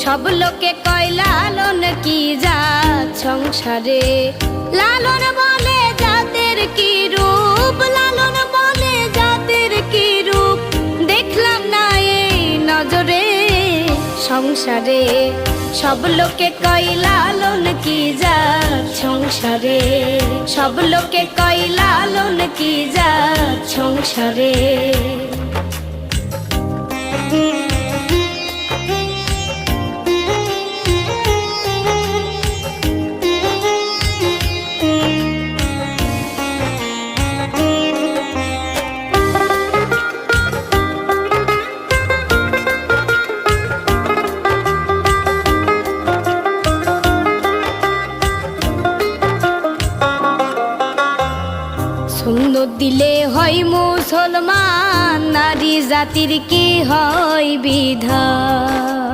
সব লোকে কয় লালন কি জাত সংসারে। লালন বলে জাতের কি রূপ, লালন বলে জাতের কি রূপ, দেখলাম না এই নজরে সংসারে। সব লোকে কয় লালন কি জাত সংসারে, সব লোকে কয় লালন কি জাত সংসারে। সুন্নত দিলে হয় মুসলমান, নারী জাতির কি হয় বিধান।